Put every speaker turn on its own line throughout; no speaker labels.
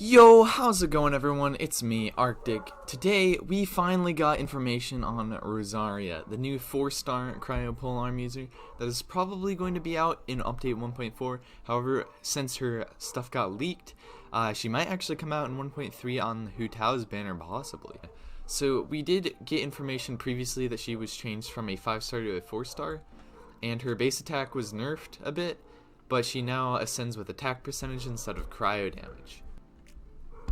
Yo, how's it going everyone? It's me, Arctic. Today, we finally got information on Rosaria, the new 4-star cryo polearm user that is probably going to be out in update 1.4. However, since her stuff got leaked, she might actually come out in 1.3 on Hu Tao's banner possibly. So we did get information previously that she was changed from a 5-star to a 4-star, and her base attack was nerfed a bit, but she now ascends with attack percentage instead of cryo damage.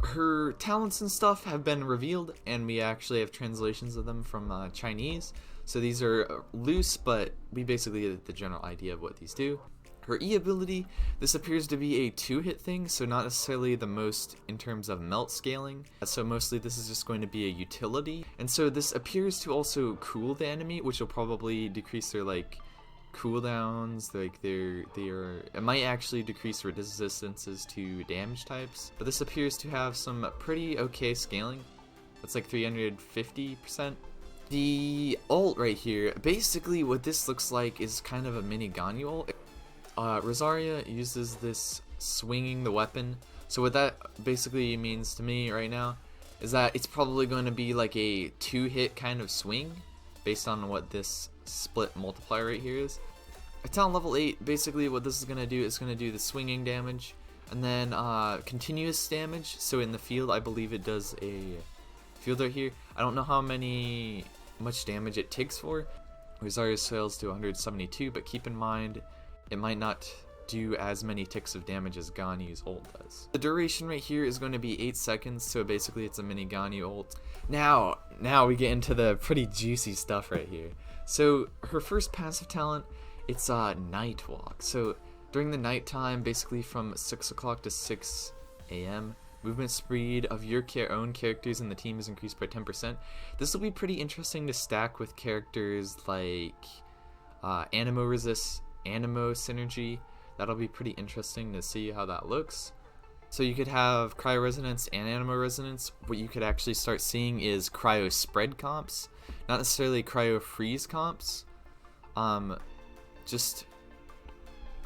Her talents and stuff have been revealed, and we actually have translations of them from Chinese. So these are loose, but we basically get the general idea of what these do. Her E ability, this appears to be a 2-hit thing, so not necessarily the most in terms of melt scaling. So mostly this is just going to be a utility. And so this appears to also cool the enemy, which will probably decrease their cooldowns, it might actually decrease resistances to damage types, but this appears to have some pretty okay scaling. That's like 350%. The ult right here, basically what this looks like is kind of a mini Ganyu ult. Rosaria uses this swinging the weapon, so what that basically means to me right now is that it's probably going to be like a 2-hit kind of swing based on what this split multiplier right here is. At talent level 8, basically what this is going to do is going to do the swinging damage, and then continuous damage. So in the field, I believe it does a field right here. I don't know how much damage it takes for. Rosaria scales to 172, but keep in mind it might not do as many ticks of damage as Ganyu's ult does. The duration right here is going to be 8 seconds, so basically it's a mini Ganyu ult. Now we get into the pretty juicy stuff right here. So her first passive talent, it's Night Walk. So during the nighttime, basically from 6 o'clock to 6 a.m., movement speed of your own characters in the team is increased by 10%. This will be pretty interesting to stack with characters like Animo Resist, Animo Synergy. That'll be pretty interesting to see how that looks. So you could have Cryo Resonance and Animo Resonance. What you could actually start seeing is Cryo Spread comps, not necessarily Cryo Freeze comps. Just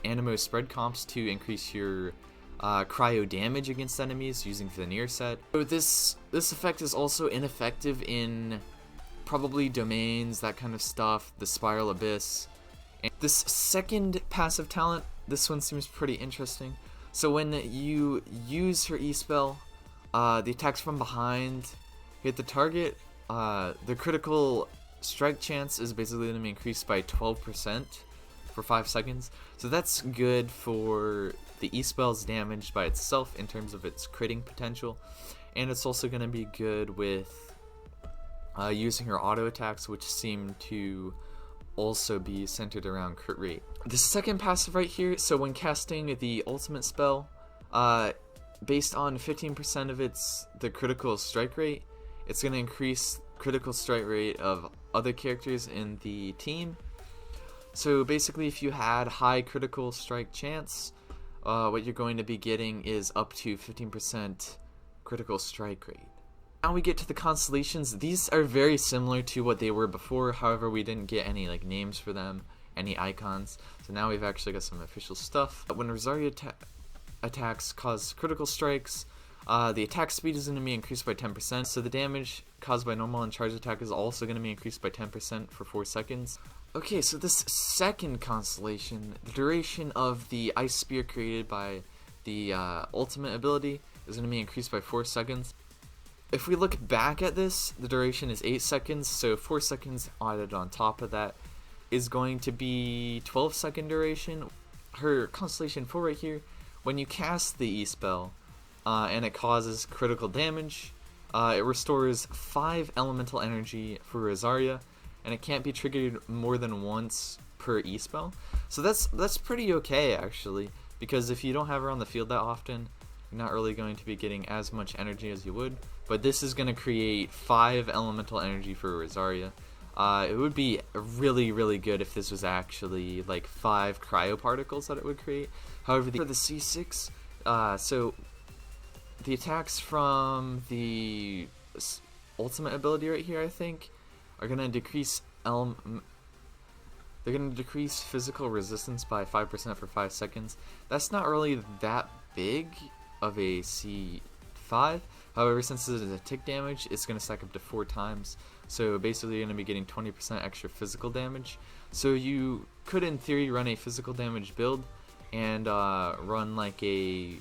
Animo Spread comps to increase your Cryo damage against enemies using Veneer set. So this effect is also ineffective in probably domains, that kind of stuff, the Spiral Abyss. And this second passive talent, this one seems pretty interesting. So when you use her E-spell, the attacks from behind hit the target, the critical strike chance is basically going to be increased by 12% for 5 seconds. So that's good for the E-spell's damage by itself in terms of its critting potential. And it's also going to be good with using her auto attacks, which seem to also be centered around crit rate. The second passive right here, so when casting the ultimate spell, based on 15% of the critical strike rate, it's going to increase critical strike rate of other characters in the team. So basically if you had high critical strike chance, what you're going to be getting is up to 15% critical strike rate. Now we get to the Constellations. These are very similar to what they were before, however we didn't get any names for them, any icons. So now we've actually got some official stuff. When Rosaria attacks cause critical strikes, the attack speed is going to be increased by 10%, so the damage caused by normal and charge attack is also going to be increased by 10% for 4 seconds. Okay, so this second Constellation, the duration of the Ice Spear created by the ultimate ability is going to be increased by 4 seconds. If we look back at this, the duration is 8 seconds, so 4 seconds added on top of that is going to be 12-second duration. Her Constellation 4 right here, when you cast the E-spell and it causes critical damage, it restores 5 elemental energy for Rosaria, and it can't be triggered more than once per E-spell. So that's pretty okay actually, because if you don't have her on the field that often, you're not really going to be getting as much energy as you would. But this is going to create 5 elemental energy for Rosaria. It would be really, really good if this was actually 5 cryo particles that it would create. However, for the C6, so the attacks from the ultimate ability right here, I think, are going to decrease they're going to decrease physical resistance by 5% for 5 seconds. That's not really that big of a C 5. However, since it is a tick damage, it's going to stack up to 4 times. So basically you're going to be getting 20% extra physical damage. So you could in theory run a physical damage build and run like a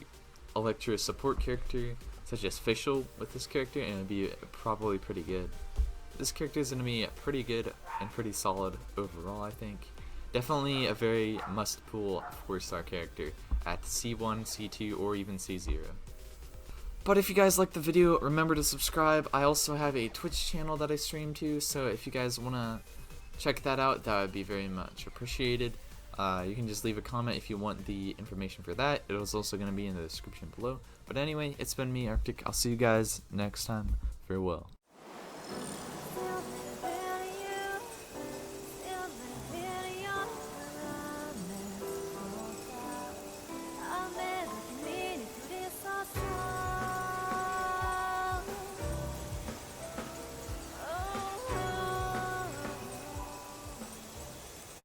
Electro support character such as Fischl with this character, and it'd be probably pretty good. This character is going to be pretty good and pretty solid overall, I think. Definitely a very must-pull 4-star character at C1, C2, or even C0. But if you guys liked the video, remember to subscribe. I also have a Twitch channel that I stream to, so if you guys want to check that out, that would be very much appreciated. You can just leave a comment if you want the information for that. It is also going to be in the description below. But anyway, it's been me, Arctic. I'll see you guys next time. Farewell.